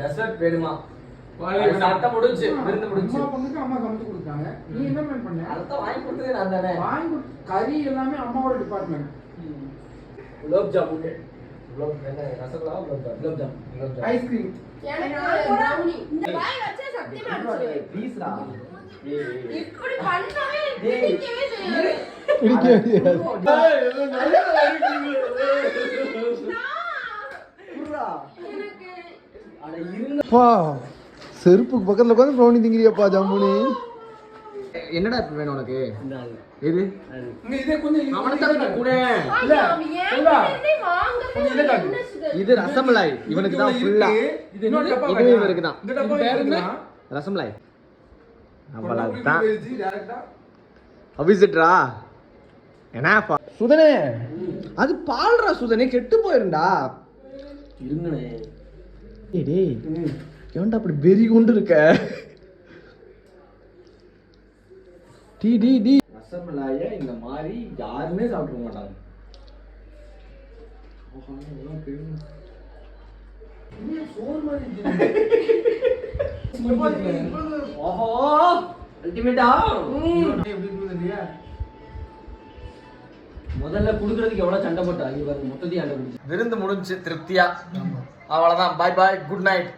Dessert வேணுமா? சாப்பிட்டா முடிஞ்சு, விருந்து முடிஞ்சு. அம்மா பொண்ணுக்கு அம்மா சமைச்சு கொடுத்தாங்க. நீ என்ன பண்ண? அதான் வாங்கி கொடுத்தது நான் தானே. வாங்கி கறி எல்லாமே அம்மாவோட டிபார்ட்மெண்ட். குலோப் ஜாமுன், ரசகுல்லா, குலோப் ஜாமுன், ஐஸ்கிரீம். எனக்கு brownie. இந்த வாய் வச்சா சத்தியமா அடிச்சு. ப்ளீஸ்டா. இப்படி பண்ணவே பிடிக்கவே செய்யாது. செருப்புக்கு பக்கத்துல உட்காந்து ப்ரௌனி திங்கிறியப்பா ஜம்முனி. என்னடா இப்ப வேணும் உனக்கு? எது? இதே கொஞ்சம் அவனுக்கு கூட இல்ல இது ரசமலாய். இவனுக்கு தான் ஃபுல்லா. இது இன்னொரு டப்பா. இது இவருக்கு தான். இந்த டப்பா பேர் என்ன? ரசமலாய். அவ்வளவுதான். டைரக்டா அபிசிட்ரா. என்னப்பா சுதனே, அது பால்ரா சுதனே, கெட்டு போயிருண்டா. இருங்கனே. டேய் ஏன்டா அப்படி வெறி கொண்டு இருக்க? டி டி டி ரசமலாய இந்த மாதிரி யாருமே சாப்பிட மாட்டாங்க. ஓஹோ அல்டிமேட்டா. முதல்ல குடுக்குறதுக்கு எவ்வளவு சண்டை போட்டா, இவர் மொத்தத்தையும் விருந்து முடிஞ்சு திருப்தியா. அவ்வளவுதான். பாய் பாய், குட் நைட்.